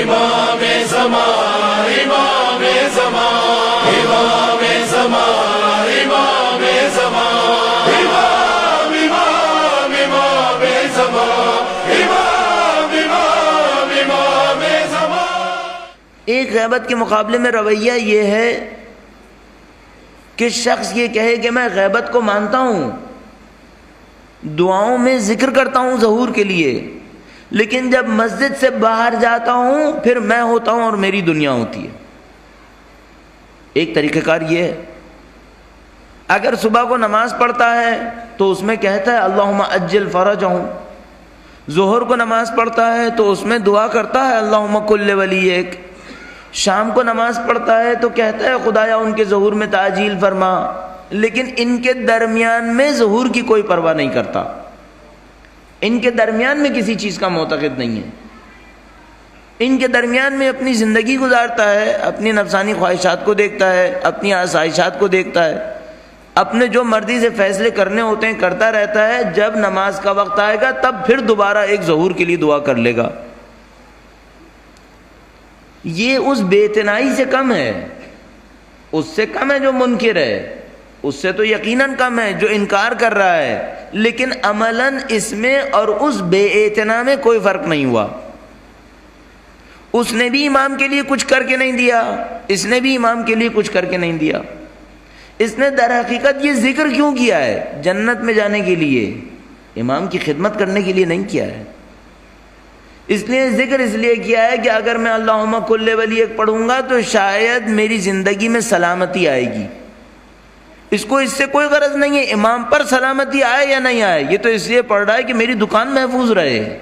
امام زمان امام زمان امام زمان امام زمان امام امام امام زمان امام امام امام زمان۔ ایک غیبت کے مقابلے میں رویہ یہ ہے کہ شخص یہ کہے کہ میں غیبت کو مانتا ہوں، دعاؤں میں ذکر کرتا ہوں ظہور کے لیے، لیکن جب مسجد سے باہر جاتا ہوں پھر میں ہوتا ہوں اور میری دنیا ہوتی ہے۔ ایک طریقہ کار یہ ہے، اگر صبح کو نماز پڑھتا ہے تو اس میں کہتا ہے اللہم اجل فرجہم، ظہر کو نماز پڑھتا ہے تو اس میں دعا کرتا ہے اللہم کل ولیک، شام کو نماز پڑھتا ہے تو کہتا ہے خدایا ان کے ظہور میں تعجیل فرما، لیکن ان کے درمیان میں ظہور کی کوئی پرواہ نہیں کرتا، ان کے درمیان میں کسی چیز کا معتقد نہیں ہے، ان کے درمیان میں اپنی زندگی گزارتا ہے، اپنی نفسانی خواہشات کو دیکھتا ہے، اپنی آسائشات کو دیکھتا ہے، اپنے جو مرضی سے فیصلے کرنے ہوتے ہیں کرتا رہتا ہے، جب نماز کا وقت آئے گا تب پھر دوبارہ ایک ظہور کے لیے دعا کر لے گا۔ یہ اس بے اعتنائی سے کم ہے، اس سے کم ہے جو منکر ہے، اس سے تو یقیناً کم ہے جو انکار کر رہا ہے، لیکن عملاً اس میں اور اس بے اعتنا میں کوئی فرق نہیں ہوا۔ اس نے بھی امام کے لیے کچھ کر کے نہیں دیا، اس نے بھی امام کے لیے کچھ کر کے نہیں دیا۔ اس نے در حقیقت یہ ذکر کیوں کیا ہے؟ جنت میں جانے کے لیے، امام کی خدمت کرنے کے لیے نہیں کیا ہے۔ اس لیے ذکر اس لیے کیا ہے کہ اگر میں اللہم کل ولیک پڑھوں گا تو شاید میری زندگی میں سلامتی آئے گی۔ اس کو اس سے کوئی غرض نہیں ہے امام پر سلامتی آئے یا نہیں آئے، یہ تو اس لیے پڑھ رہا ہے کہ میری دکان محفوظ رہے،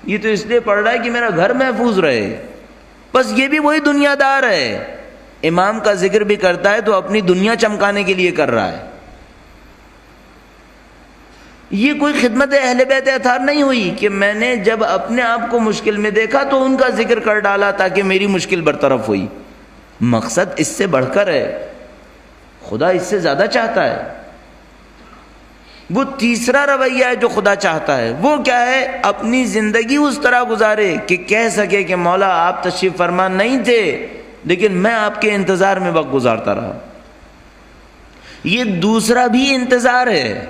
یہ تو اس لیے پڑھ رہا ہے کہ میرا گھر محفوظ رہے۔ بس یہ بھی وہی دنیا دار ہے، امام کا ذکر بھی کرتا ہے تو اپنی دنیا چمکانے کے لیے کر رہا ہے۔ یہ کوئی خدمت اہل بیت اطہار نہیں ہوئی کہ میں نے جب اپنے آپ کو مشکل میں دیکھا تو ان کا ذکر کر ڈالا تاکہ میری مشکل برطرف ہوئی۔ مقصد اس سے بڑھ کر ہے، خدا اس سے زیادہ چاہتا ہے۔ وہ تیسرا رویہ ہے جو خدا چاہتا ہے، وہ کیا ہے؟ اپنی زندگی اس طرح گزارے کہ کہہ سکے کہ مولا آپ تشریف فرما نہیں تھے لیکن میں آپ کے انتظار میں وقت گزارتا رہا۔ یہ دوسرا بھی انتظار ہے،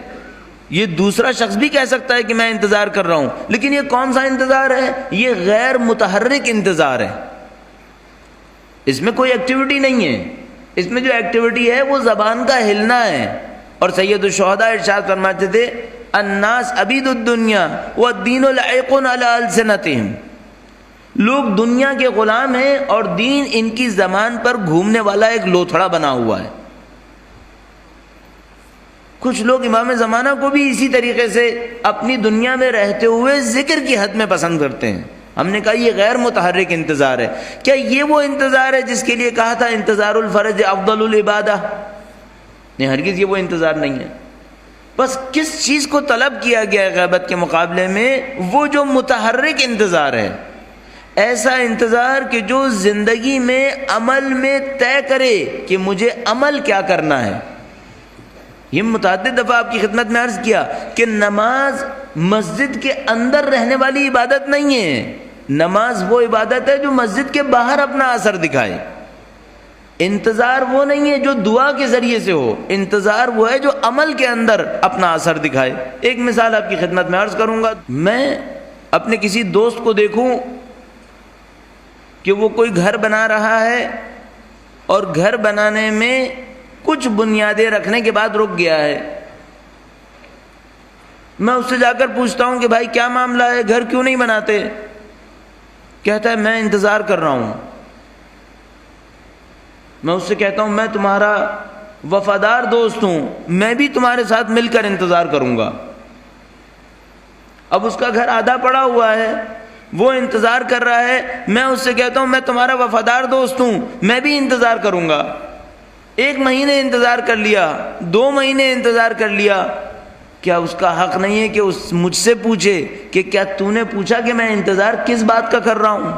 یہ دوسرا شخص بھی کہہ سکتا ہے کہ میں انتظار کر رہا ہوں، لیکن یہ کون سا انتظار ہے؟ یہ غیر متحرک انتظار ہے، اس میں کوئی ایکٹیویٹی نہیں ہے، اس میں جو ایکٹیویٹی ہے وہ زبان کا ہلنا ہے۔ اور سید الشہداء ارشاد فرماتے تھے الناس عبید الدنیا والدین لعیق علی السنتہم، لوگ دنیا کے غلام ہیں اور دین ان کی زبان پر گھومنے والا ایک لوتھڑا بنا ہوا ہے۔ کچھ لوگ امام زمانہ کو بھی اسی طریقے سے اپنی دنیا میں رہتے ہوئے ذکر کی حد میں پسند کرتے ہیں۔ ہم نے کہا یہ غیر متحرک انتظار ہے۔ کیا یہ وہ انتظار ہے جس کے لیے کہا تھا انتظار الفرج افضل العبادہ؟ نہیں، ہرگز یہ وہ انتظار نہیں ہے۔ بس کس چیز کو طلب کیا گیا ہے غیبت کے مقابلے میں؟ وہ جو متحرک انتظار ہے، ایسا انتظار کہ جو زندگی میں عمل میں طے کرے کہ مجھے عمل کیا کرنا ہے۔ یہ متعدد دفعہ آپ کی خدمت میں عرض کیا کہ نماز مسجد کے اندر رہنے والی عبادت نہیں ہے، نماز وہ عبادت ہے جو مسجد کے باہر اپنا اثر دکھائے۔ انتظار وہ نہیں ہے جو دعا کے ذریعے سے ہو، انتظار وہ ہے جو عمل کے اندر اپنا اثر دکھائے۔ ایک مثال آپ کی خدمت میں عرض کروں گا، میں اپنے کسی دوست کو دیکھوں کہ وہ کوئی گھر بنا رہا ہے اور گھر بنانے میں کچھ بنیادیں رکھنے کے بعد رک گیا ہے، میں اس سے جا کر پوچھتا ہوں کہ بھائی کیا معاملہ ہے، گھر کیوں نہیں بناتے؟ کہتا ہے میں انتظار کر رہا ہوں۔ میں اس سے کہتا ہوں میں تمہارا وفادار دوست ہوں، میں بھی تمہارے ساتھ مل کر انتظار کروں گا۔ اب اس کا گھر آدھا پڑا ہوا ہے، وہ انتظار کر رہا ہے، میں اس سے کہتا ہوں میں تمہارا وفادار دوست ہوں، میں بھی انتظار کروں گا۔ 1 مہینے انتظار کر لیا، 2 مہینے انتظار کر لیا، کیا اس کا حق نہیں ہے کہ اس مجھ سے پوچھے کہ کیا تو نے پوچھا کہ میں انتظار کس بات کا کر رہا ہوں؟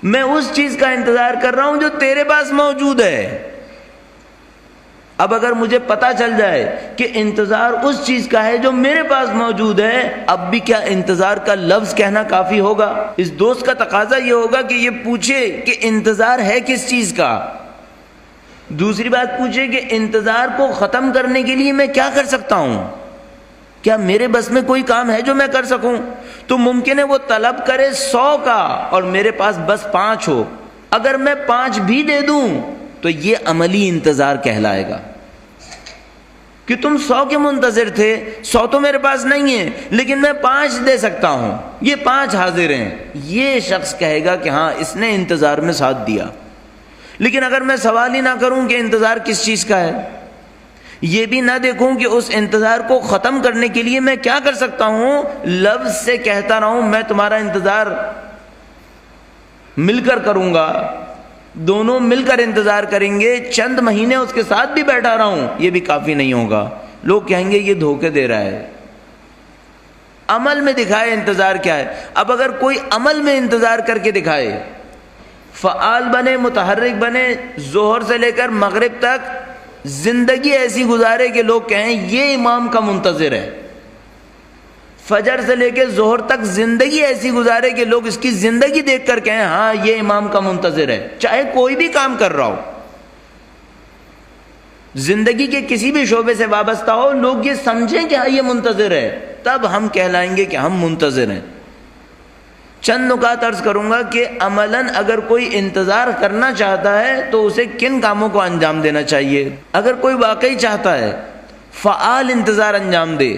میں اس چیز کا انتظار کر رہا ہوں جو تیرے پاس موجود ہے۔ اب اگر مجھے پتا چل جائے کہ انتظار اس چیز کا ہے جو میرے پاس موجود ہے، اب بھی کیا انتظار کا لفظ کہنا کافی ہوگا؟ اس دوست کا تقاضا یہ ہوگا کہ یہ پوچھے کہ انتظار ہے کس چیز کا، دوسری بات پوچھے کہ انتظار کو ختم کرنے کے لیے میں کیا کر سکتا ہوں، کیا میرے بس میں کوئی کام ہے جو میں کر سکوں؟ تو ممکن ہے وہ طلب کرے 100 کا اور میرے پاس بس 5 ہو، اگر میں 5 بھی دے دوں تو یہ عملی انتظار کہلائے گا کہ تم 100 کے منتظر تھے، 100 تو میرے پاس نہیں ہے لیکن میں 5 دے سکتا ہوں، یہ 5 حاضر ہیں، یہ شخص کہے گا کہ ہاں اس نے انتظار میں ساتھ دیا۔ لیکن اگر میں سوال ہی نہ کروں کہ انتظار کس چیز کا ہے، یہ بھی نہ دیکھوں کہ اس انتظار کو ختم کرنے کے لیے میں کیا کر سکتا ہوں، لفظ سے کہتا رہوں میں تمہارا انتظار مل کر کروں گا، دونوں مل کر انتظار کریں گے، چند مہینے اس کے ساتھ بھی بیٹھا رہا ہوں، یہ بھی کافی نہیں ہوگا، لوگ کہیں گے یہ دھوکے دے رہا ہے۔ عمل میں دکھائے انتظار کیا ہے۔ اب اگر کوئی عمل میں انتظار کر کے دکھائے، فعال بنے، متحرک بنے، ظہر سے لے کر مغرب تک زندگی ایسی گزارے کہ لوگ کہیں یہ امام کا منتظر ہے، فجر سے لے کے ظہر تک زندگی ایسی گزارے کہ لوگ اس کی زندگی دیکھ کر کہیں ہاں یہ امام کا منتظر ہے، چاہے کوئی بھی کام کر رہا ہو، زندگی کے کسی بھی شعبے سے وابستہ ہو، لوگ یہ سمجھیں کہ ہاں یہ منتظر ہے، تب ہم کہلائیں گے کہ ہم منتظر ہیں۔ چند نکات عرض کروں گا کہ عملاً اگر کوئی انتظار کرنا چاہتا ہے تو اسے کن کاموں کو انجام دینا چاہیے۔ اگر کوئی واقعی چاہتا ہے فعال انتظار انجام دے،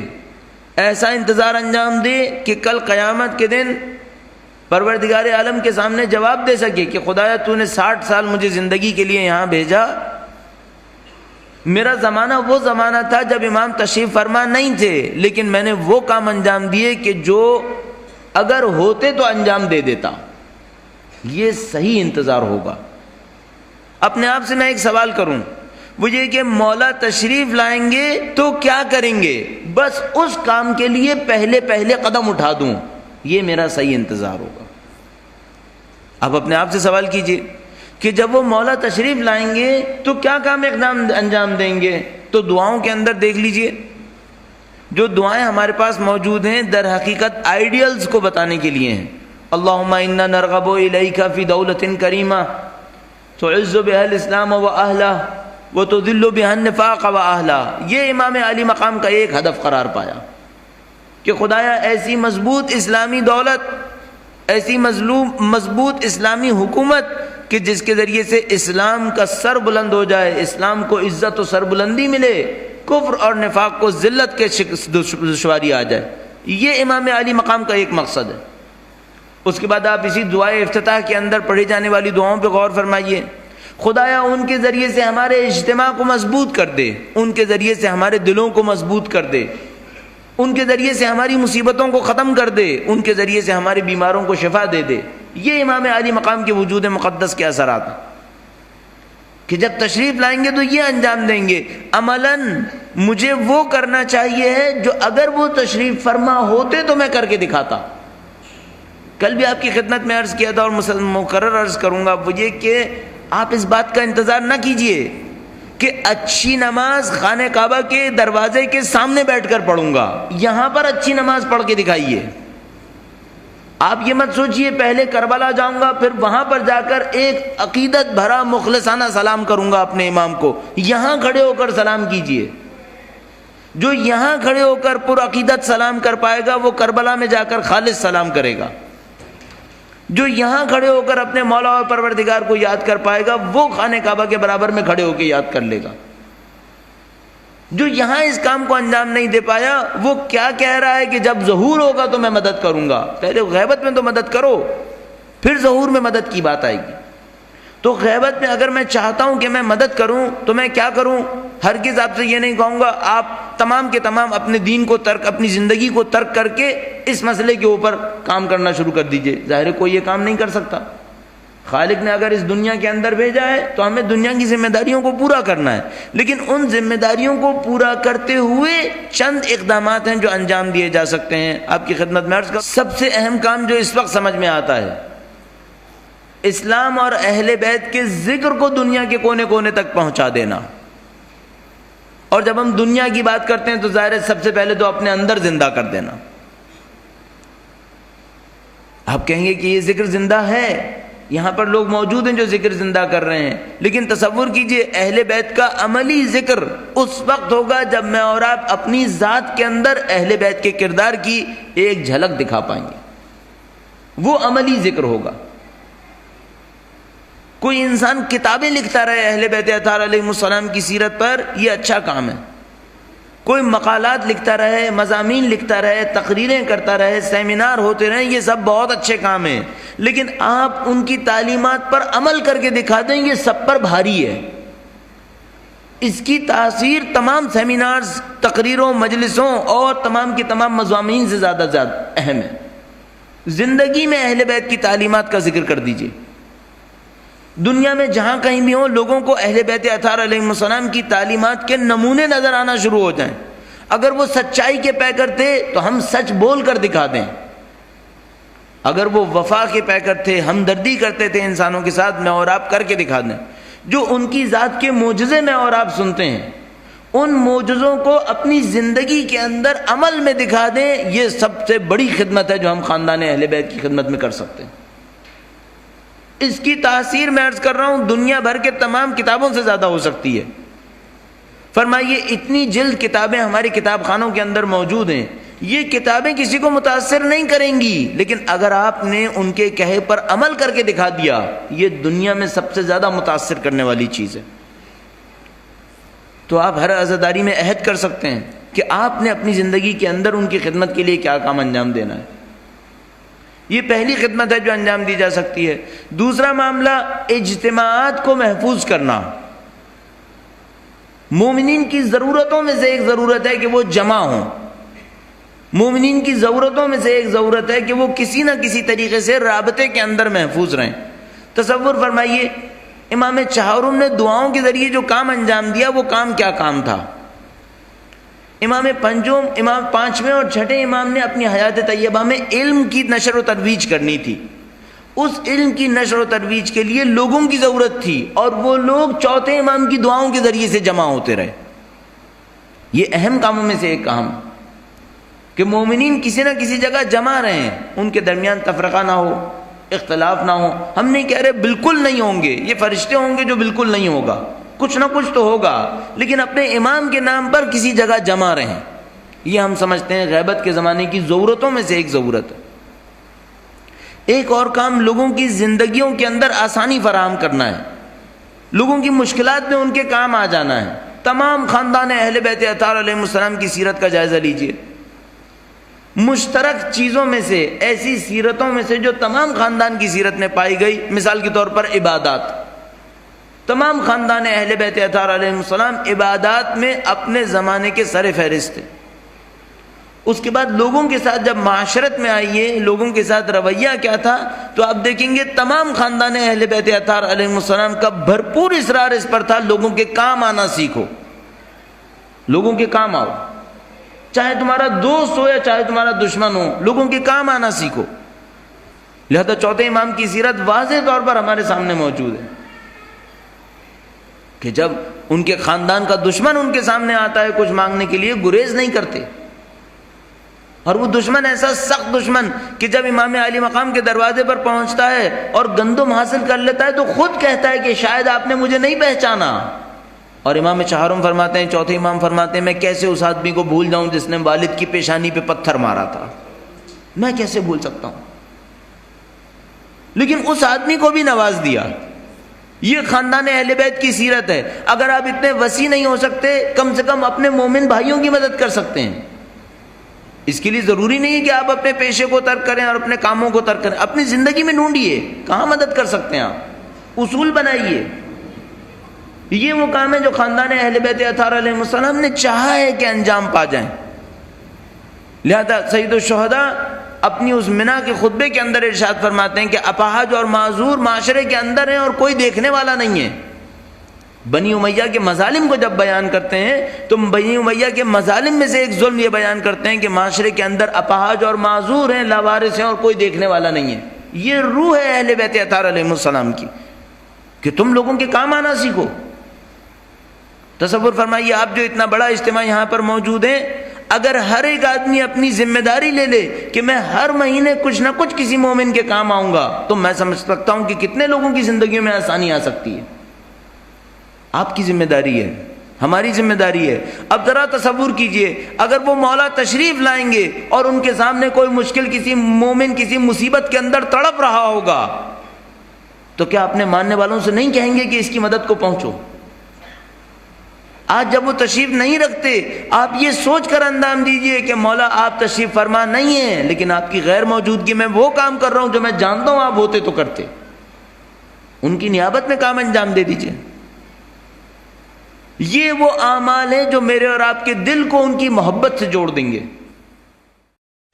ایسا انتظار انجام دے کہ کل قیامت کے دن پروردگار عالم کے سامنے جواب دے سکے کہ خدایا تو نے 60 سال مجھے زندگی کے لیے یہاں بھیجا، میرا زمانہ وہ زمانہ تھا جب امام تشریف فرما نہیں تھے، لیکن میں نے وہ کام انجام دیے کہ جو اگر ہوتے تو انجام دے دیتا، یہ صحیح انتظار ہوگا۔ اپنے آپ سے میں ایک سوال کروں، وہ یہ کہ مولا تشریف لائیں گے تو کیا کریں گے، بس اس کام کے لیے پہلے قدم اٹھا دوں، یہ میرا صحیح انتظار ہوگا۔ اب اپنے آپ سے سوال کیجئے کہ جب وہ مولا تشریف لائیں گے تو کیا کام اقدام انجام دیں گے، تو دعاؤں کے اندر دیکھ لیجئے، جو دعائیں ہمارے پاس موجود ہیں در حقیقت آئیڈیلز کو بتانے کے لیے ہیں۔ اللہم انا نرغب الیک فی دولت کریمہ تعز بها الاسلام واہلہ وتذل بها النفاق واہلہ، یہ امام علی مقام کا ایک ہدف قرار پایا کہ خدایا ایسی مضبوط اسلامی دولت، ایسی مضبوط اسلامی حکومت کہ جس کے ذریعے سے اسلام کا سر بلند ہو جائے، اسلام کو عزت و سربلندی ملے، کفر اور نفاق کو ذلت کے دشواری آ جائے، یہ امام علی مقام کا ایک مقصد ہے۔ اس کے بعد آپ اسی دعائے افتتاح کے اندر پڑھی جانے والی دعاؤں پہ غور فرمائیے، خدایا ان کے ذریعے سے ہمارے اجتماع کو مضبوط کر دے، ان کے ذریعے سے ہمارے دلوں کو مضبوط کر دے، ان کے ذریعے سے ہماری مصیبتوں کو ختم کر دے، ان کے ذریعے سے ہمارے بیماروں کو شفا دے دے۔ یہ امام علی مقام کے وجود مقدس کے اثرات ہیں کہ جب تشریف لائیں گے تو یہ انجام دیں گے۔ عملاً مجھے وہ کرنا چاہیے ہے جو اگر وہ تشریف فرما ہوتے تو میں کر کے دکھاتا۔ کل بھی آپ کی خدمت میں عرض کیا تھا اور مقرر عرض کروں گا، وہ یہ کہ آپ اس بات کا انتظار نہ کیجئے کہ اچھی نماز خانہ کعبہ کے دروازے کے سامنے بیٹھ کر پڑھوں گا، یہاں پر اچھی نماز پڑھ کے دکھائیے۔ آپ یہ مت سوچئے پہلے کربلا جاؤں گا پھر وہاں پر جا کر ایک عقیدت بھرا مخلصانہ سلام کروں گا اپنے امام کو، یہاں کھڑے ہو کر سلام کیجئے۔ جو یہاں کھڑے ہو کر پر عقیدت سلام کر پائے گا وہ کربلا میں جا کر خالص سلام کرے گا، جو یہاں کھڑے ہو کر اپنے مولا اور پروردگار کو یاد کر پائے گا وہ خانہ کعبہ کے برابر میں کھڑے ہو کے یاد کر لے گا۔ جو یہاں اس کام کو انجام نہیں دے پایا وہ کیا کہہ رہا ہے کہ جب ظہور ہوگا تو میں مدد کروں گا، پہلے غیبت میں تو مدد کرو پھر ظہور میں مدد کی بات آئے گی۔ تو غیبت میں اگر میں چاہتا ہوں کہ میں مدد کروں تو میں کیا کروں؟ ہرگز آپ سے یہ نہیں کہوں گا آپ تمام کے تمام اپنے دین کو ترک، اپنی زندگی کو ترک کر کے اس مسئلے کے اوپر کام کرنا شروع کر دیجئے، ظاہر ہے کوئی یہ کام نہیں کر سکتا۔ خالق نے اگر اس دنیا کے اندر بھیجا ہے تو ہمیں دنیا کی ذمہ داریوں کو پورا کرنا ہے، لیکن ان ذمہ داریوں کو پورا کرتے ہوئے چند اقدامات ہیں جو انجام دیے جا سکتے ہیں۔ آپ کی خدمت میں عرض کروں، سب سے اہم کام جو اس وقت سمجھ میں آتا ہے، اسلام اور اہل بیت کے ذکر کو دنیا کے کونے کونے تک پہنچا دینا۔ اور جب ہم دنیا کی بات کرتے ہیں تو ظاہر ہے سب سے پہلے تو اپنے اندر زندہ کر دینا. آپ کہیں گے کہ یہ ذکر زندہ ہے، یہاں پر لوگ موجود ہیں جو ذکر زندہ کر رہے ہیں، لیکن تصور کیجئے اہل بیت کا عملی ذکر اس وقت ہوگا جب میں اور آپ اپنی ذات کے اندر اہل بیت کے کردار کی ایک جھلک دکھا پائیں گے. وہ عملی ذکر ہوگا. کوئی انسان کتابیں لکھتا رہے اہل بیت اطہار علیہ السلام کی سیرت پر، یہ اچھا کام ہے. کوئی مقالات لکھتا رہے، مضامین لکھتا رہے، تقریریں کرتا رہے، سیمینار ہوتے رہے، یہ سب بہت اچھے کام ہیں. لیکن آپ ان کی تعلیمات پر عمل کر کے دکھا دیں، یہ سب پر بھاری ہے. اس کی تاثیر تمام سیمینارز، تقریروں، مجلسوں اور تمام کی تمام مضامین سے زیادہ اہم ہے. زندگی میں اہل بیت کی تعلیمات کا ذکر کر دیجئے. دنیا میں جہاں کہیں بھی ہوں، لوگوں کو اہل بیت اطہار علیہ السلام کی تعلیمات کے نمونے نظر آنا شروع ہو جائیں. اگر وہ سچائی کے پیکر تھے تو ہم سچ بول کر دکھا دیں. اگر وہ وفا کے پیکر تھے، ہمدردی کرتے تھے انسانوں کے ساتھ، میں اور آپ کر کے دکھا دیں. جو ان کی ذات کے معجزے میں اور آپ سنتے ہیں، ان معجزوں کو اپنی زندگی کے اندر عمل میں دکھا دیں. یہ سب سے بڑی خدمت ہے جو ہم خاندان اہل بیت کی خدمت میں کر سکتے ہیں. اس کی تاثیر میں عرض کر رہا ہوں دنیا بھر کے تمام کتابوں سے زیادہ ہو سکتی ہے. فرمائیے اتنی جلد کتابیں ہماری کتاب خانوں کے اندر موجود ہیں. یہ کتابیں کسی کو متاثر نہیں کریں گی، لیکن اگر آپ نے ان کے کہے پر عمل کر کے دکھا دیا، یہ دنیا میں سب سے زیادہ متاثر کرنے والی چیز ہے. تو آپ ہر عزاداری میں عہد کر سکتے ہیں کہ آپ نے اپنی زندگی کے اندر ان کی خدمت کے لیے کیا کام انجام دینا ہے. یہ پہلی خدمت ہے جو انجام دی جا سکتی ہے. دوسرا معاملہ اجتماعات کو محفوظ کرنا. مومنین کی ضرورتوں میں سے ایک ضرورت ہے کہ وہ جمع ہوں. مومنین کی ضرورتوں میں سے ایک ضرورت ہے کہ وہ کسی نہ کسی طریقے سے رابطے کے اندر محفوظ رہیں. تصور فرمائیے امام چہارم نے دعاؤں کے ذریعے جو کام انجام دیا، وہ کام کیا کام تھا؟ امام پانچویں اور چھٹے امام نے اپنی حیات طیبہ میں علم کی نشر و ترویج کرنی تھی. اس علم کی نشر و ترویج کے لیے لوگوں کی ضرورت تھی، اور وہ لوگ چوتھے امام کی دعاؤں کے ذریعے سے جمع ہوتے رہے. یہ اہم کاموں میں سے ایک کام کہ مومنین کسی نہ کسی جگہ جمع رہیں، ان کے درمیان تفرقہ نہ ہو، اختلاف نہ ہو. ہم نہیں کہہ رہے بالکل نہیں ہوں گے، یہ فرشتے ہوں گے جو بالکل نہیں ہوگا، کچھ نہ کچھ تو ہوگا، لیکن اپنے امام کے نام پر کسی جگہ جمع رہیں. یہ ہم سمجھتے ہیں غیبت کے زمانے کی ضرورتوں میں سے ایک ضرورت ہے. ایک اور کام لوگوں کی زندگیوں کے اندر آسانی فراہم کرنا ہے. لوگوں کی مشکلات میں ان کے کام آ جانا ہے. تمام خاندان اہل بیت اطہار علیہ السلام کی سیرت کا جائزہ لیجئے. مشترک چیزوں میں سے، ایسی سیرتوں میں سے جو تمام خاندان کی سیرت میں پائی گئی، مثال کے طور پر عبادات. تمام خاندان اہل بیت اطہار علیہ السلام عبادات میں اپنے زمانے کے سر فہرست تھے. اس کے بعد لوگوں کے ساتھ جب معاشرت میں آئیے، لوگوں کے ساتھ رویہ کیا تھا، تو آپ دیکھیں گے تمام خاندان اہل بیت اطہار علیہ السلام کا بھرپور اصرار اس پر تھا، لوگوں کے کام آنا سیکھو، لوگوں کے کام آؤ. چاہے تمہارا دوست ہو یا چاہے تمہارا دشمن ہو، لوگوں کے کام آنا سیکھو. لہذا چوتھے امام کی سیرت واضح طور پر ہمارے سامنے موجود ہے کہ جب ان کے خاندان کا دشمن ان کے سامنے آتا ہے کچھ مانگنے کے لیے، گریز نہیں کرتے. اور وہ دشمن ایسا سخت دشمن کہ جب امام عالی مقام کے دروازے پر پہنچتا ہے اور گندم حاصل کر لیتا ہے تو خود کہتا ہے کہ شاید آپ نے مجھے نہیں پہچانا. اور امام چہارم فرماتے ہیں، چوتھے امام فرماتے ہیں، میں کیسے اس آدمی کو بھول جاؤں جس نے والد کی پیشانی پہ پتھر مارا تھا، میں کیسے بھول سکتا ہوں. لیکن اس آدمی کو بھی نواز دیا. یہ خاندان اہل بیت کی سیرت ہے. اگر آپ اتنے وسیع نہیں ہو سکتے، کم سے کم اپنے مومن بھائیوں کی مدد کر سکتے ہیں. اس کے لیے ضروری نہیں ہے کہ آپ اپنے پیشے کو ترک کریں اور اپنے کاموں کو ترک کریں. اپنی زندگی میں ڈھونڈیے کہاں مدد کر سکتے ہیں آپ، اصول بنائیے. یہ وہ کام ہے جو خاندان اہل بیت اطہار علیہ السلام نے چاہا ہے کہ انجام پا جائیں. لہذا سید الشہداء اپنی اس منا کے خطبے کے اندر ارشاد فرماتے ہیں کہ اپاہج اور معذور معاشرے کے اندر ہیں اور کوئی دیکھنے والا نہیں ہے. بنی امیہ کے مظالم کو جب بیان کرتے ہیں تو بنی امیہ کے مظالم میں سے ایک ظلم یہ بیان کرتے ہیں کہ معاشرے کے اندر اپاہج اور معذور ہیں، لاوارث ہیں اور کوئی دیکھنے والا نہیں ہے. یہ روح ہے اہل بیت اطہار علیہ السلام کی کہ تم لوگوں کے کام آنا سیکھو. تصور فرمائیے آپ جو اتنا بڑا اجتماع یہاں پر موجود ہیں، اگر ہر ایک آدمی اپنی ذمہ داری لے لے کہ میں ہر مہینے کچھ نہ کچھ کسی مومن کے کام آؤں گا، تو میں سمجھ سکتا ہوں کہ کتنے لوگوں کی زندگیوں میں آسانی آ سکتی ہے۔ آپ کی ذمہ داری ہے، ہماری ذمہ داری ہے۔ اب ذرا تصور کیجئے اگر وہ مولا تشریف لائیں گے اور ان کے سامنے کوئی مشکل، کسی مومن کسی مصیبت کے اندر تڑپ رہا ہوگا، تو کیا اپنے ماننے والوں سے نہیں کہیں گے کہ اس کی مدد کو پہنچو؟ آج جب وہ تشریف نہیں رکھتے، آپ یہ سوچ کر اندام دیجئے کہ مولا آپ تشریف فرما نہیں ہیں، لیکن آپ کی غیر موجودگی میں وہ کام کر رہا ہوں جو میں جانتا ہوں آپ ہوتے تو کرتے، ان کی نیابت میں کام انجام دے دیجئے۔ یہ وہ اعمال ہیں جو میرے اور آپ کے دل کو ان کی محبت سے جوڑ دیں گے۔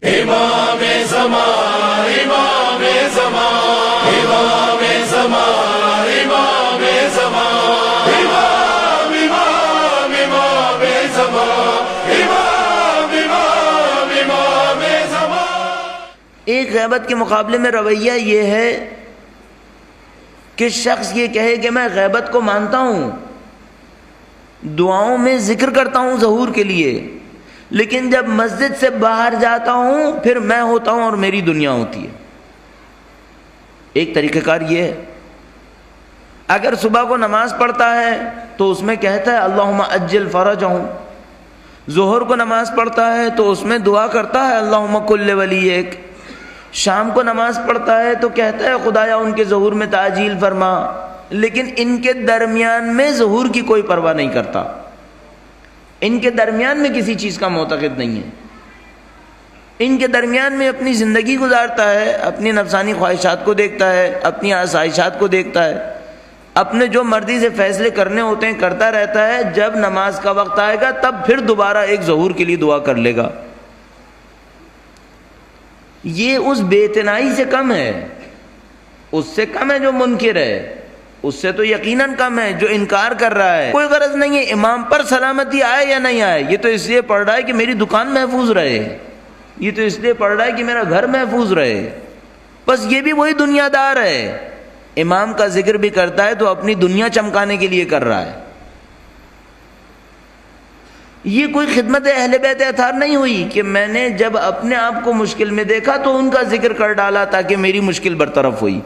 امام زمان، امام زمان، امام زمان، امام زمان، امام امام امام زمان، امام امام امام زمان۔ ایک غیبت کے مقابلے میں رویہ یہ ہے کہ شخص یہ کہے کہ میں غیبت کو مانتا ہوں، دعاؤں میں ذکر کرتا ہوں ظہور کے لیے، لیکن جب مسجد سے باہر جاتا ہوں پھر میں ہوتا ہوں اور میری دنیا ہوتی ہے۔ ایک طریقہ کار یہ ہے، اگر صبح کو نماز پڑھتا ہے تو اس میں کہتا ہے اللہم اجل فرجہم، ظہر کو نماز پڑھتا ہے تو اس میں دعا کرتا ہے اللہم کل ولیک، شام کو نماز پڑھتا ہے تو کہتا ہے خدایا ان کے ظہور میں تعجیل فرما، لیکن ان کے درمیان میں ظہور کی کوئی پرواہ نہیں کرتا، ان کے درمیان میں کسی چیز کا معتقد نہیں ہے، ان کے درمیان میں اپنی زندگی گزارتا ہے، اپنی نفسانی خواہشات کو دیکھتا ہے، اپنی آسائشات کو دیکھتا ہے، اپنے جو مرضی سے فیصلے کرنے ہوتے ہیں کرتا رہتا ہے، جب نماز کا وقت آئے گا تب پھر دوبارہ ایک ظہور کے لیے دعا کر لے گا۔ یہ اس بے اعتنائی سے کم ہے، اس سے کم ہے جو منکر ہے، اس سے تو یقیناً کم ہے جو انکار کر رہا ہے۔ کوئی غرض نہیں ہے امام پر سلامتی آئے یا نہیں آئے، یہ تو اس لیے پڑھ رہا ہے کہ میری دکان محفوظ رہے، یہ تو اس لیے پڑھ رہا ہے کہ میرا گھر محفوظ رہے، بس یہ بھی وہی دنیا دار ہے، امام کا ذکر بھی کرتا ہے تو اپنی دنیا چمکانے کے لیے کر رہا ہے۔ یہ کوئی خدمت اہل بیت اطہار نہیں ہوئی کہ میں نے جب اپنے آپ کو مشکل میں دیکھا تو ان کا ذکر کر ڈالا تاکہ میری مشکل برطرف ہوئی،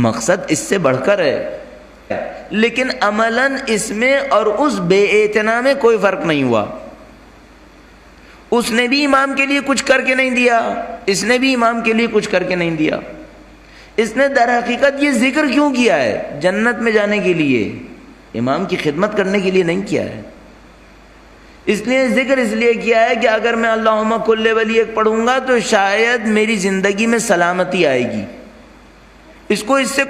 مقصد اس سے بڑھ کر ہے، لیکن عملاً اس میں اور اس بے اعتنا میں کوئی فرق نہیں ہوا۔ اس نے بھی امام کے لیے کچھ کر کے نہیں دیا، اس نے بھی امام کے لیے کچھ کر کے نہیں دیا۔ اس نے در حقیقت یہ ذکر کیوں کیا ہے؟ جنت میں جانے کے لیے، امام کی خدمت کرنے کے لیے نہیں کیا ہے۔ اس لیے ذکر اس لیے کیا ہے کہ اگر میں اللہم کل ولیک پڑھوں گا تو شاید میری زندگی میں سلامتی آئے گی، اس کو اس سے